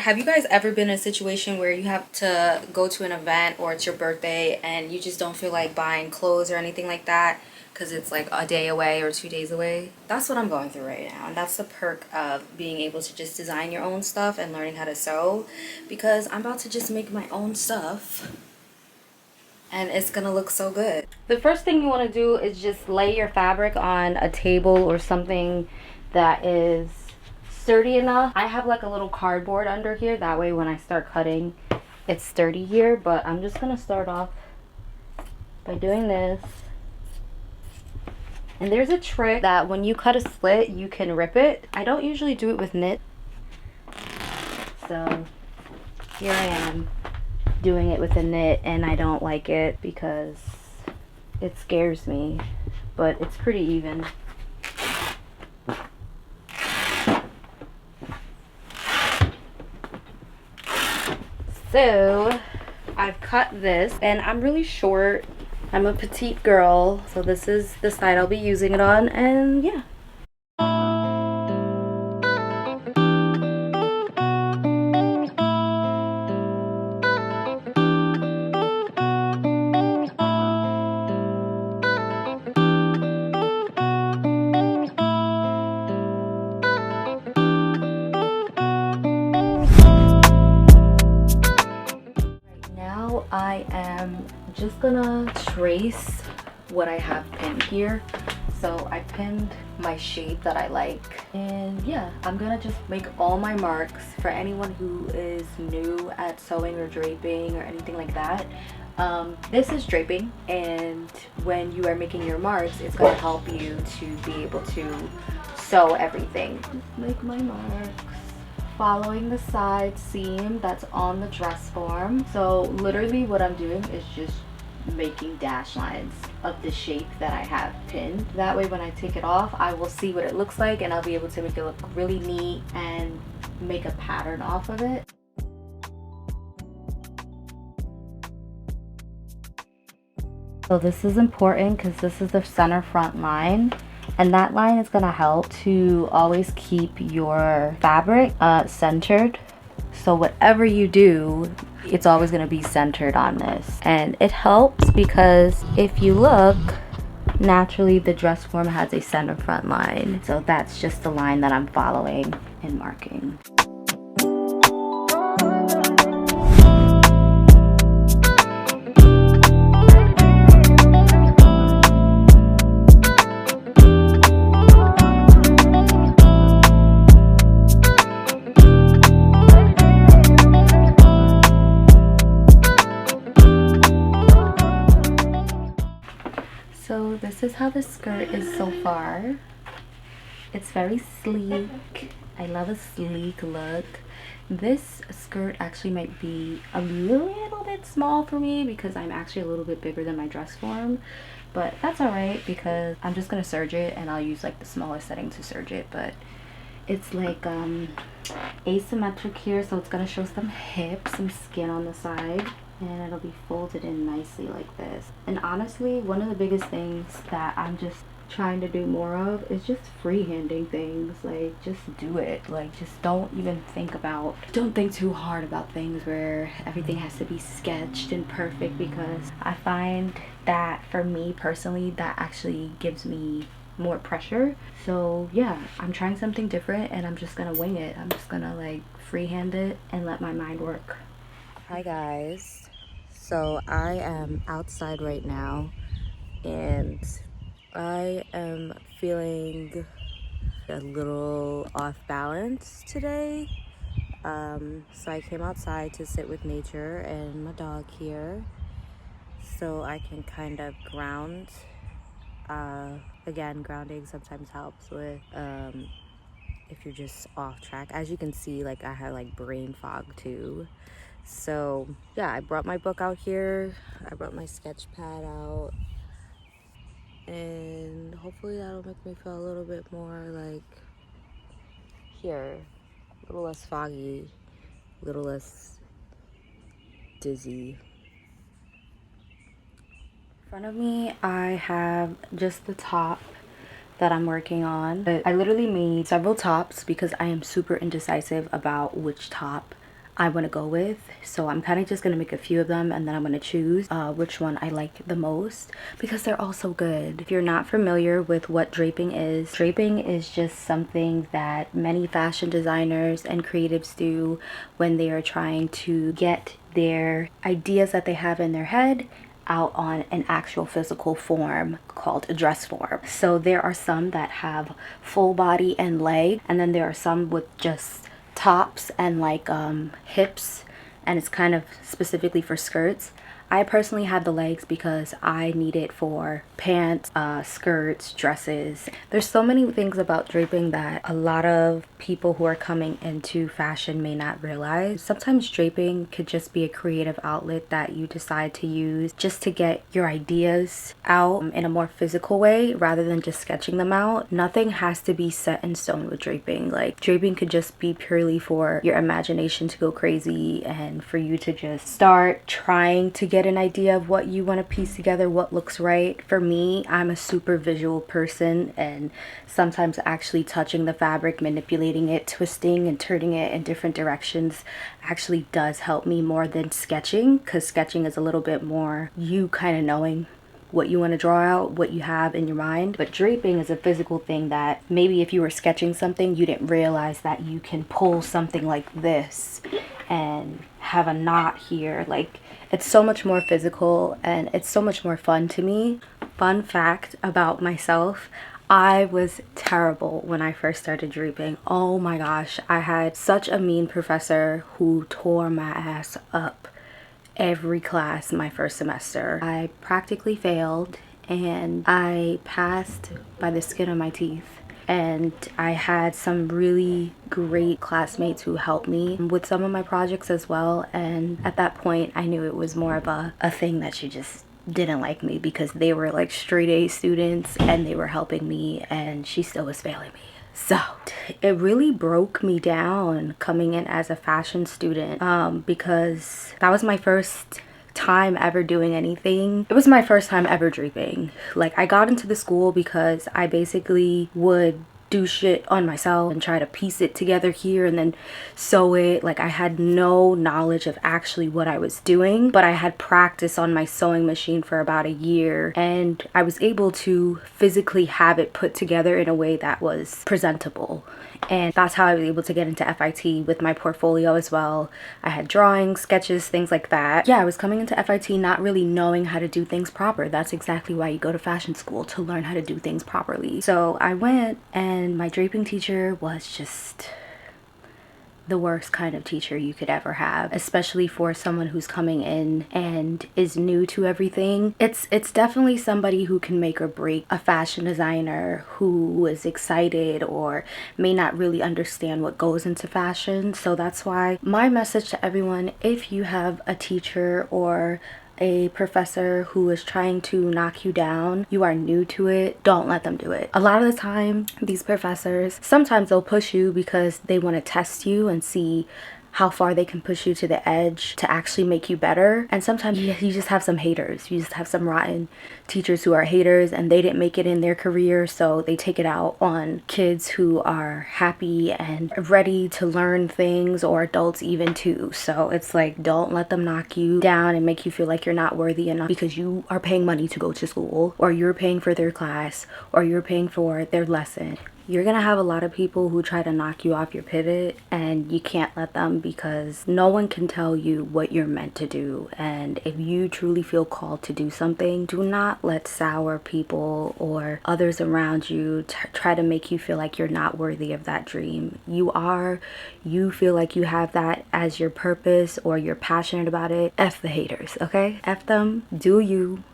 have you guys ever been in a situation where you have to go to an event or it's your birthday and you just don't feel like buying clothes or anything like that because it's like a day away or 2 days away? That's what I'm going through right now, and that's the perk of being able to just design your own stuff and learning how to sew, because I'm about to just make my own stuff and it's gonna look so good. The first thing you want to do is just lay your fabric on a table or something that is sturdy enough. I have like a little cardboard under here, that way when I start cutting it's sturdy here. But I'm just gonna start off by doing this. And there's a trick that when you cut a slit you can rip it. I don't usually do it with knit, so here I am doing it with a knit, and I don't like it because it scares me, but it's pretty even. So I've cut this, and I'm really short. I'm a petite girl, so this is the side I'll be using it on, and yeah. I am just gonna trace what I have pinned here. So I pinned my shape that I like, and yeah, I'm gonna just make all my marks. For anyone who is new at sewing or draping or anything like that, this is draping, and when you are making your marks, it's gonna help you to be able to sew everything. Make my marks following the side seam that's on the dress form. So literally what I'm doing is just making dash lines of the shape that I have pinned. That way when I take it off, I will see what it looks like, and I'll be able to make it look really neat and make a pattern off of it. So this is important because this is the center front line, and that line is going to help to always keep your fabric centered. So whatever you do, it's always going to be centered on this. And it helps because if you look, naturally the dress form has a center front line. So that's just the line that I'm following and marking. So this is how the skirt is so far. It's very sleek. I love a sleek look. This skirt actually might be a little bit small for me because I'm actually a little bit bigger than my dress form, but that's alright because I'm just gonna serge it, and I'll use like the smallest setting to serge it. But it's like asymmetric here, so it's gonna show some hips, some skin on the side, and it'll be folded in nicely like this. And honestly, one of the biggest things that I'm just trying to do more of is just freehanding things. Like, just do it. Like, just don't think too hard about things where everything has to be sketched and perfect, because I find that for me personally, that actually gives me more pressure. So yeah, I'm trying something different, and I'm just gonna wing it. I'm just gonna like freehand it and let my mind work. Hi guys, so I am outside right now, and I am feeling a little off balance today. So I came outside to sit with nature and my dog here, so I can kind of ground. Again, grounding sometimes helps with if you're just off track. As you can see, like I have like brain fog too. So yeah, I brought my book out here. I brought my sketch pad out, and hopefully that'll make me feel a little bit more like here, a little less foggy, a little less dizzy. In front of me, I have just the top that I'm working on. But I literally made several tops because I am super indecisive about which top I want to go with. So I'm kind of just going to make a few of them, and then I'm going to choose which one I like the most, because they're all so good. If you're not familiar with what draping is just something that many fashion designers and creatives do when they are trying to get their ideas that they have in their head out on an actual physical form called a dress form. So there are some that have full body and leg, and then there are some with just tops and like hips, and it's kind of specifically for skirts. I personally had the legs because I need it for pants, skirts, dresses. There's so many things about draping that a lot of people who are coming into fashion may not realize. Sometimes draping could just be a creative outlet that you decide to use just to get your ideas out in a more physical way rather than just sketching them out. Nothing has to be set in stone with draping. Like, draping could just be purely for your imagination to go crazy and for you to just start trying to get an idea of what you want to piece together, what looks right. For me, I'm a super visual person, and sometimes actually touching the fabric, manipulating it, twisting and turning it in different directions actually does help me more than sketching, because sketching is a little bit more you kind of knowing what you want to draw out, what you have in your mind. But draping is a physical thing that maybe if you were sketching something, you didn't realize that you can pull something like this and have a knot here. Like, it's so much more physical and it's so much more fun to me. Fun fact about myself, I was terrible when I first started draping. Oh my gosh, I had such a mean professor who tore my ass up every class my first semester. I practically failed and I passed by the skin of my teeth. And I had some really great classmates who helped me with some of my projects as well. And at that point, I knew it was more of a thing that she just didn't like me, because they were like straight A students and they were helping me and she still was failing me. So it really broke me down coming in as a fashion student, because that was my first time ever doing anything. It was my first time ever draping. Like, I got into the school because I basically would do shit on myself and try to piece it together here and then sew it. Like, I had no knowledge of actually what I was doing, but I had practice on my sewing machine for about a year, and I was able to physically have it put together in a way that was presentable. And that's how I was able to get into FIT with my portfolio as well. I had drawings, sketches, things like that. Yeah, I was coming into FIT not really knowing how to do things proper. That's exactly why you go to fashion school, to learn how to do things properly. So I went, and my draping teacher was just the worst kind of teacher you could ever have, especially for someone who's coming in and is new to everything. It's definitely somebody who can make or break a fashion designer who is excited or may not really understand what goes into fashion. So that's why my message to everyone, if you have a teacher or a professor who is trying to knock you down, you are new to it, don't let them do it. A lot of the time, these professors, sometimes they'll push you because they want to test you and see how far they can push you to the edge to actually make you better. And sometimes you just have some haters. You just have some rotten teachers who are haters and they didn't make it in their career, so they take it out on kids who are happy and ready to learn things, or adults even too. So it's like, don't let them knock you down and make you feel like you're not worthy enough because you are paying money to go to school, or you're paying for their class, or you're paying for their lesson. You're gonna have a lot of people who try to knock you off your pivot, and you can't let them, because no one can tell you what you're meant to do. And if you truly feel called to do something, do not let sour people or others around you try to make you feel like you're not worthy of that dream. You are. You feel like you have that as your purpose or you're passionate about it. F the haters, okay? F them. Do you.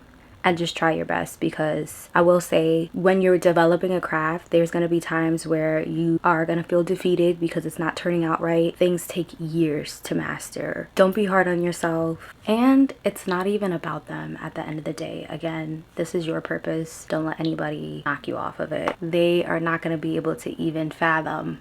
And just try your best, because I will say, when you're developing a craft, there's going to be times where you are going to feel defeated because it's not turning out right. Things take years to master. Don't be hard on yourself, and it's not even about them at the end of the day. Again, this is your purpose. Don't let anybody knock you off of it. They are not going to be able to even fathom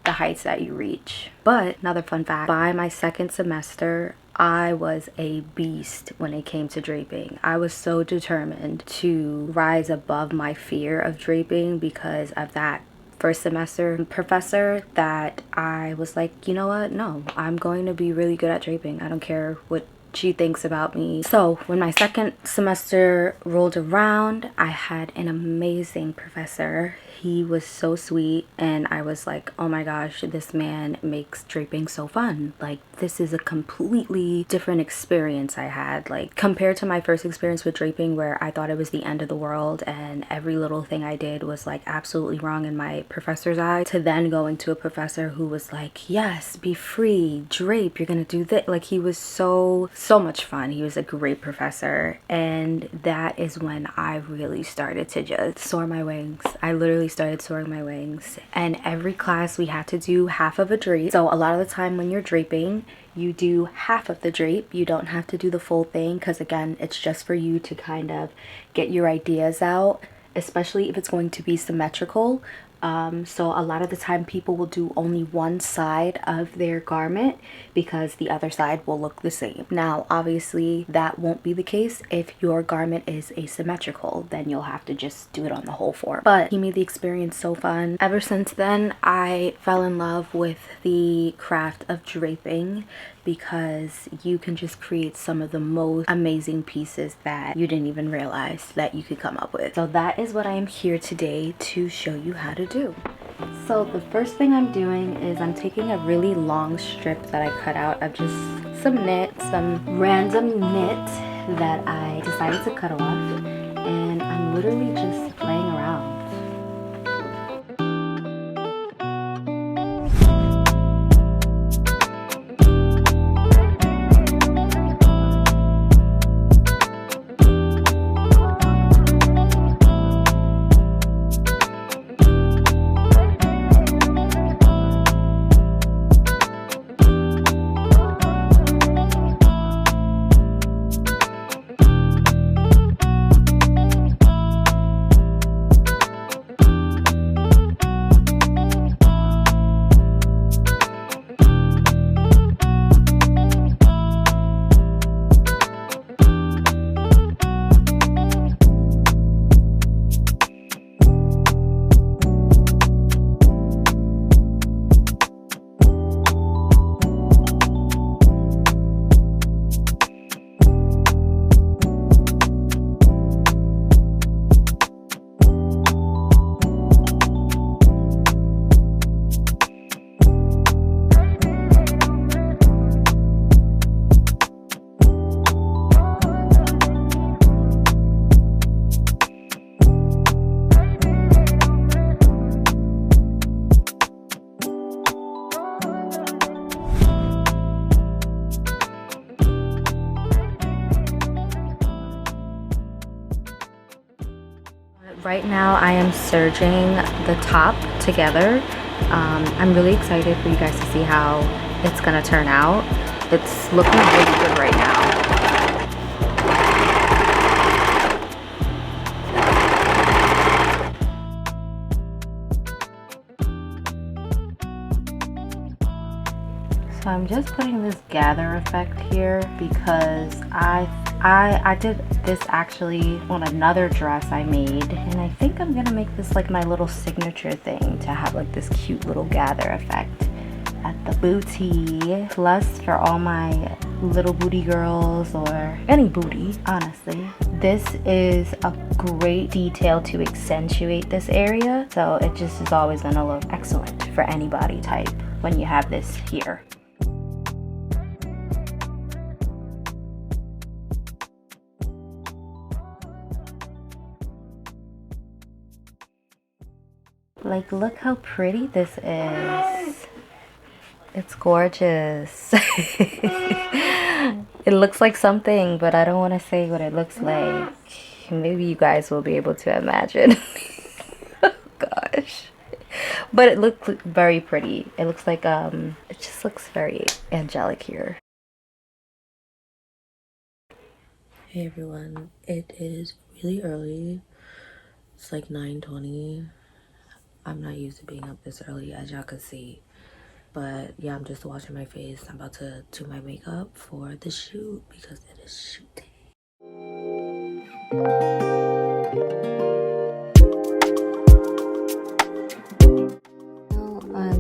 the heights that you reach. But another fun fact, by my second semester, I was a beast when it came to draping. I was so determined to rise above my fear of draping because of that first semester professor that I was like, you know what, no, I'm going to be really good at draping. I don't care what she thinks about me. So when my second semester rolled around, I had an amazing professor. He was so sweet, and I was like, oh my gosh, this man makes draping so fun. Like, this is a completely different experience I had. Like, compared to my first experience with draping, where I thought it was the end of the world and every little thing I did was like absolutely wrong in my professor's eye, to then going to a professor who was like, yes, be free, drape, you're gonna do this. Like, he was so much fun. He was a great professor, and that is when I really started to just soar my wings. I literally started soaring my wings, and every class we had to do half of a drape. So a lot of the time when you're draping, you do half of the drape. You don't have to do the full thing, because again, it's just for you to kind of get your ideas out, especially if it's going to be symmetrical. So a lot of the time people will do only one side of their garment because the other side will look the same. Now obviously that won't be the case if your garment is asymmetrical, then you'll have to just do it on the whole form. But he made the experience so fun. Ever since then, I fell in love with the craft of draping, because you can just create some of the most amazing pieces that you didn't even realize that you could come up with. So that is what I am here today to show you how to do. So the first thing I'm doing is I'm taking a really long strip that I cut out of just some knit, some random knit that I decided to cut off, and I'm literally just playing around. Right now I am serging the top together. I'm really excited for you guys to see how it's gonna turn out. It's looking really good right now. So I'm just putting this gather effect here because I did this actually on another dress I made, and I think I'm gonna make this like my little signature thing, to have like this cute little gather effect at the booty. Plus, for all my little booty girls, or any booty, honestly, this is a great detail to accentuate this area, so it just is always gonna look excellent for any body type when you have this here. Like, look how pretty this is. It's gorgeous. It looks like something, but I don't want to say what it looks like. Maybe you guys will be able to imagine. Oh gosh. But it looks very pretty. It looks like, it just looks very angelic here. Hey everyone, it is really early. It's like 9:20. I'm not used to being up this early, as y'all can see. But yeah, I'm just washing my face. I'm about to do my makeup for the shoot because it is shoot day.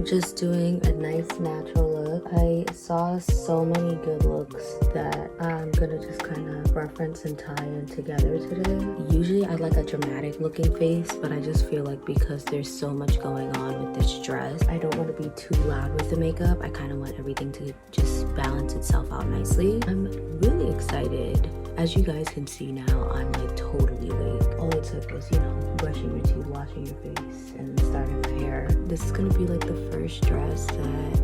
just doing a nice natural look. I saw so many good looks that I'm gonna just kind of reference and tie in together today. Usually I like a dramatic looking face, but I just feel like because there's so much going on with this dress, I don't want to be too loud with the makeup. I kind of want everything to just balance itself out nicely. I'm really excited. As you guys can see now, I'm like totally awake. All it took was, you know, brushing your teeth, washing your face, and starting my hair. This is gonna be like the first dress that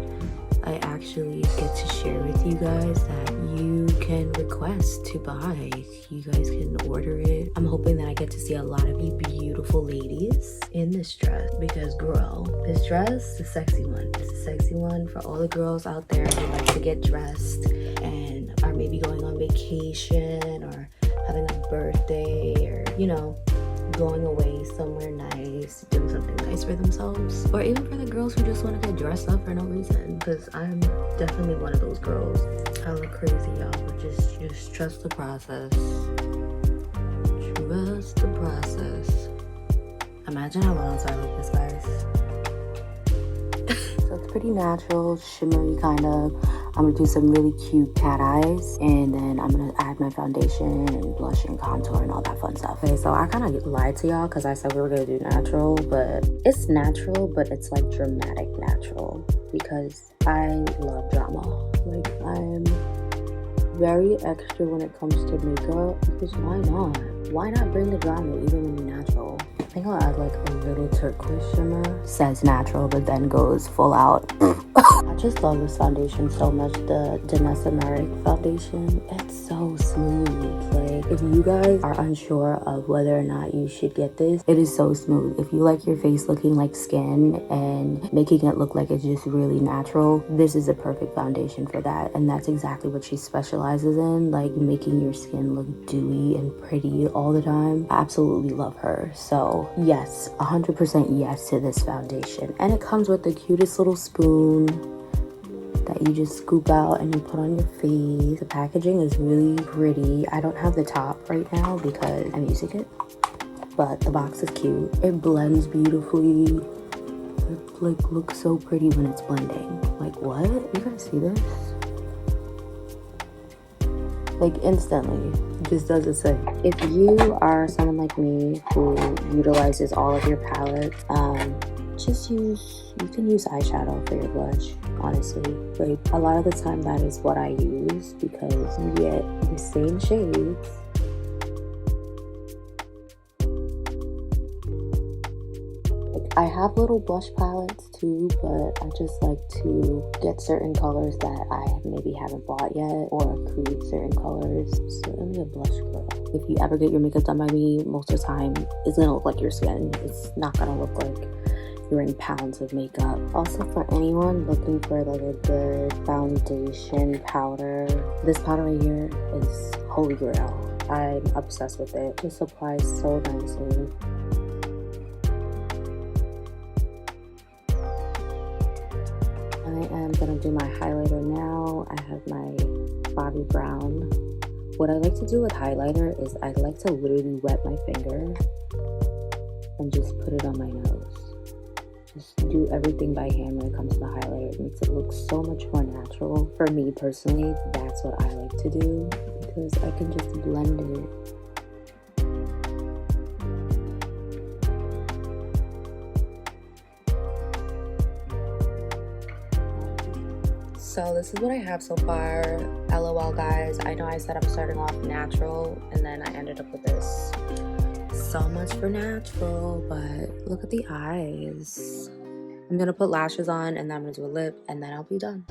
I actually get to share with you guys that you can request to buy. You guys can order it. I'm hoping that I get to see a lot of you beautiful ladies in this dress because girl, this dress is a sexy one. It's a sexy one for all the girls out there who like to get dressed and are maybe going on vacation or having a birthday or, you know, going away somewhere nice, doing something nice for themselves, or even for the girls who just want to get dressed up for no reason, because I'm definitely one of those girls. I look crazy, y'all, but just trust the process. Trust the process. Imagine how long I look this, guys. So it's pretty natural, shimmery kind of. I'm gonna do some really cute cat eyes, and then I'm gonna add my foundation and blush and contour and all that fun stuff. Okay, so I kind of lied to y'all because I said we were gonna do natural, but it's natural, but it's like dramatic natural because I love drama. Like, I'm very extra when it comes to makeup because why not? Why not bring the drama even when you're natural? I think I'll add like a little turquoise shimmer. Says natural, but then goes full out. I just love this foundation so much. The Danessa Merrick foundation, it's so smooth. Like, if you guys are unsure of whether or not you should get this, it is so smooth. If you like your face looking like skin and making it look like it's just really natural, this is a perfect foundation for that. And that's exactly what she specializes in, like making your skin look dewy and pretty all the time. I absolutely love her. So yes, 100% yes to this foundation. And it comes with the cutest little spoon that you just scoop out and you put on your face. The packaging is really pretty. I don't have the top right now because I'm using it, but the box is cute. It blends beautifully. It like looks so pretty when it's blending. Like, what? You guys see this? Like, instantly, it just does its thing. If you are someone like me who utilizes all of your palettes, you can use eyeshadow for your blush, honestly. Like, a lot of the time that is what I use because you get the same shades. Like, I have little blush palettes too, but I just like to get certain colors that I maybe haven't bought yet or create certain colors. So I'm a blush girl. If you ever get your makeup done by me, most of the time it's gonna look like your skin. It's not gonna look like you're in pounds of makeup. Also, for anyone looking for like a good foundation powder, this powder right here is holy grail. I'm obsessed with it. It just applies so nicely. I am gonna do my highlighter now. I have my Bobbi Brown. What I like to do with highlighter is I like to literally wet my finger and just put it on my nose. Just do everything by hand when it comes to the highlighter. It makes it look so much more natural. For me personally, that's what I like to do because I can just blend it. So this is what I have so far. LOL, guys. I know I said I'm starting off natural and then I ended up with this. So much for natural, but look at the eyes. I'm gonna put lashes on and then I'm gonna do a lip and then I'll be done.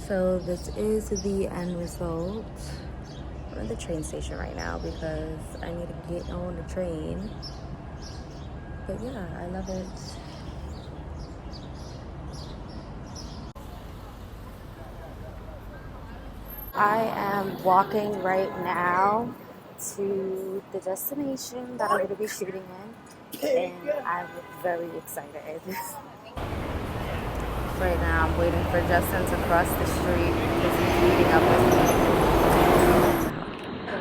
So this is the end result. I'm at the train station right now because I need to get on the train. But yeah, I love it. I am walking right now to the destination that I'm going to be shooting in, and I'm very excited. Right now I'm waiting for Justin to cross the street because he's meeting up with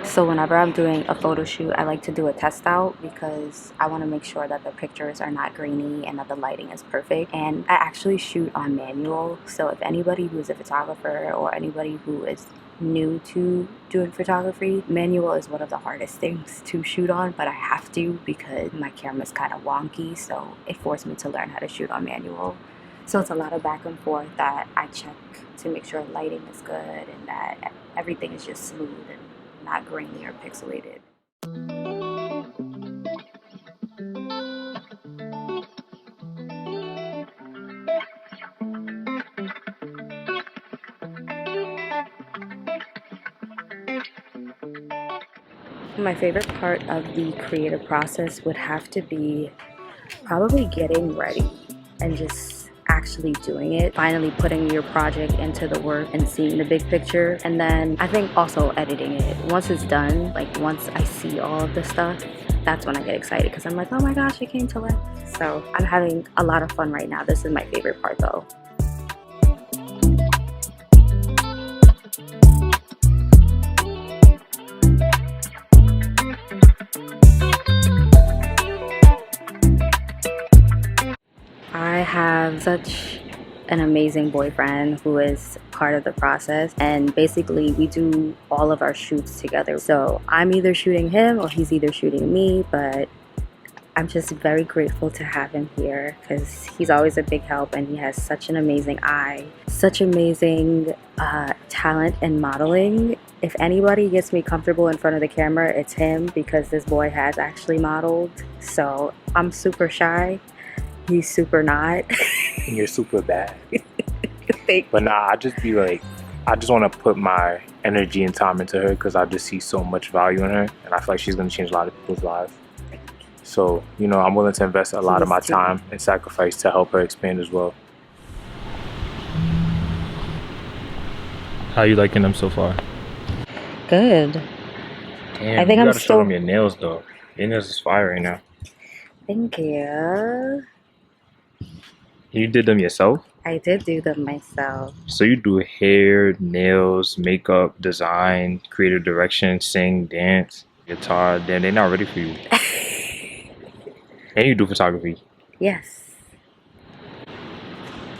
me. So whenever I'm doing a photo shoot, I like to do a test out because I want to make sure that the pictures are not grainy and that the lighting is perfect. And I actually shoot on manual, so if anybody who's a photographer or anybody who is new to doing photography, manual is one of the hardest things to shoot on, but I have to because my camera's kind of wonky, so it forced me to learn how to shoot on manual. So it's a lot of back and forth that I check to make sure lighting is good and that everything is just smooth and not grainy or pixelated. My favorite part of the creative process would have to be probably getting ready and just actually doing it, finally putting your project into the work and seeing the big picture. And then I think also editing it. Once it's done, like once I see all of the stuff, that's when I get excited because I'm like, oh my gosh, it came to life. So I'm having a lot of fun right now. This is my favorite part though. I have such an amazing boyfriend who is part of the process, and basically we do all of our shoots together. So I'm either shooting him or he's either shooting me, but I'm just very grateful to have him here because he's always a big help and he has such an amazing eye, such amazing talent in modeling. If anybody gets me comfortable in front of the camera, it's him because this boy has actually modeled. So I'm super shy. He's super not. And you're super bad. But nah, I just be like, I just want to put my energy and time into her because I just see so much value in her, and I feel like she's going to change a lot of people's lives. So, you know, I'm willing to invest a lot of my time and sacrifice to help her expand as well. How you liking them so far? Good. Damn, I think you I'm gotta still... show them your nails though. Your nails is fire right now. Thank you. You did them yourself? I did do them myself. So you do hair, nails, makeup, design, creative direction, sing, dance, guitar. Then they're not ready for you. And you do photography. Yes.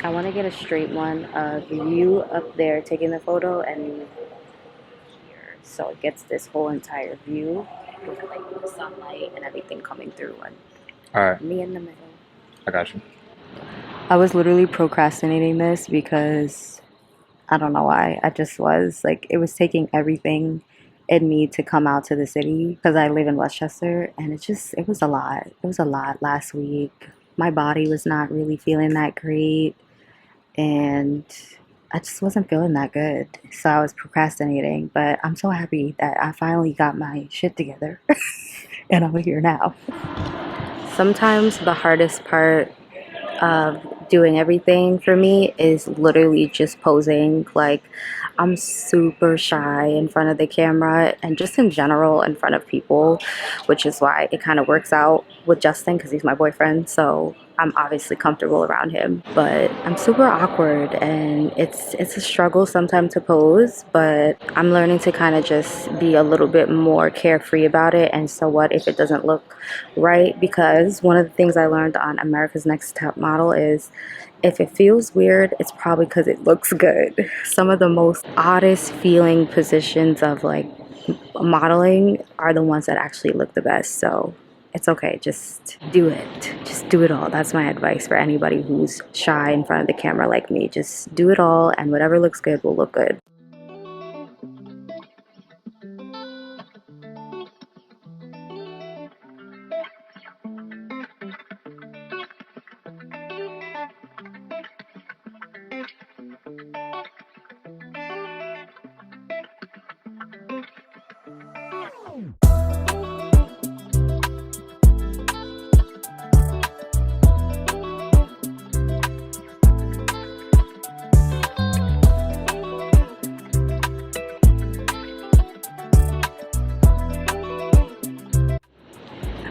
I want to get a straight one of you up there taking the photo and me here. So it gets this whole entire view with like the sunlight and everything coming through. And alright. Me in the middle. I got you. I was literally procrastinating this because I don't know why. I just was like, it was taking everything in me to come out to the city because I live in Westchester, and it was a lot. It was a lot last week. My body was not really feeling that great and I just wasn't feeling that good. So I was procrastinating, but I'm so happy that I finally got my shit together and I'm here now. Sometimes the hardest part of doing everything for me is literally just posing. Like, I'm super shy in front of the camera and just in general in front of people, which is why it kind of works out with Justin because he's my boyfriend, so I'm obviously comfortable around him. But I'm super awkward and it's a struggle sometimes to pose, but I'm learning to kind of just be a little bit more carefree about it. And so what if it doesn't look right? Because one of the things I learned on America's Next Top Model is if it feels weird, it's probably because it looks good. Some of the most oddest feeling positions of like modeling are the ones that actually look the best. So it's okay, just do it. Just do it all. That's my advice for anybody who's shy in front of the camera like me. Just do it all and whatever looks good will look good.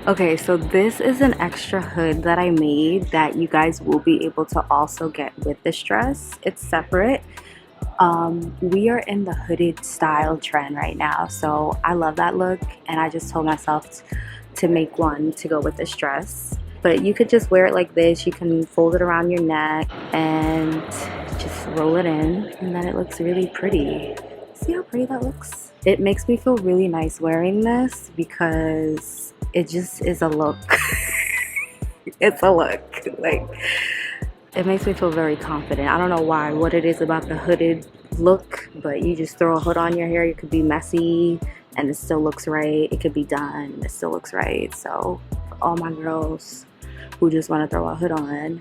Okay, so this is an extra hood that I made that you guys will be able to also get with this dress. It's separate, We are in the hooded style trend right now, so I love that look, and I just told myself to make one to go with this dress. But you could just wear it like this. You can fold it around your neck and just roll it in, and then it looks really pretty. See how pretty that looks? It makes me feel really nice wearing this because it just is a look. It's a look. Like, it makes me feel very confident. I don't know why, what it is about the hooded look, but you just throw a hood on your hair. It could be messy and it still looks right. It could be done and it still looks right. So for all my girls who just want to throw a hood on,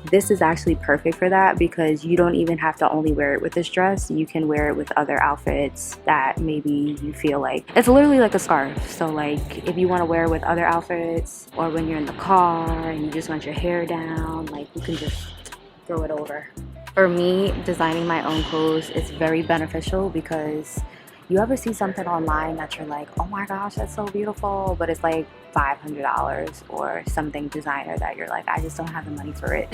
this is actually perfect for that, because you don't even have to only wear it with this dress. You can wear it with other outfits that maybe you feel like, it's literally like a scarf. So like if you want to wear it with other outfits, or when you're in the car and you just want your hair down, like you can just throw it over. For me, designing my own clothes is very beneficial, because you ever see something online that you're like, oh my gosh, that's so beautiful, but it's like $500, or something designer that you're like, I just don't have the money for it.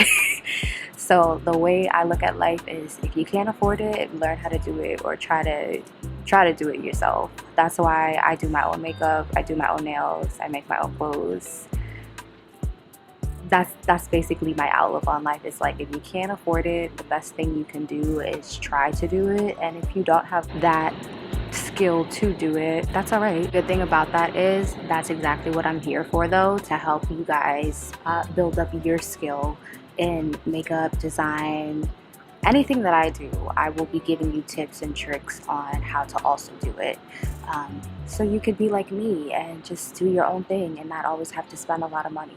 So the way I look at life is, if you can't afford it, learn how to do it, or try to do it yourself. That's why I do my own makeup, I do my own nails, I make my own clothes. That's basically my outlook on life. It's like, if you can't afford it, the best thing you can do is try to do it. And if you don't have that skill to do it, that's all right. Good thing about that is that's exactly what I'm here for, though, to help you guys build up your skill in makeup, design, anything that I do. I will be giving you tips and tricks on how to also do it, so you could be like me and just do your own thing and not always have to spend a lot of money.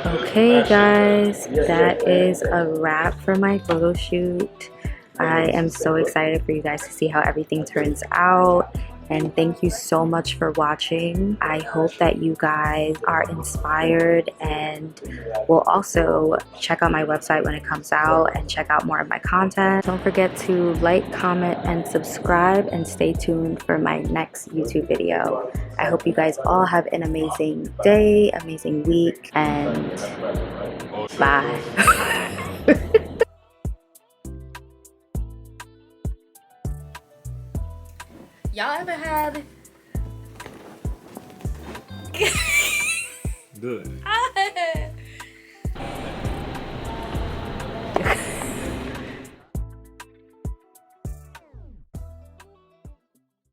Okay guys, that is a wrap for my photo shoot. I am so excited for you guys to see how everything turns out, and thank you so much for watching. I hope that you guys are inspired and will also check out my website when it comes out and check out more of my content. Don't forget to like, comment, and subscribe, and stay tuned for my next YouTube video. I hope you guys all have an amazing day, amazing week, and bye. Y'all ever had Good.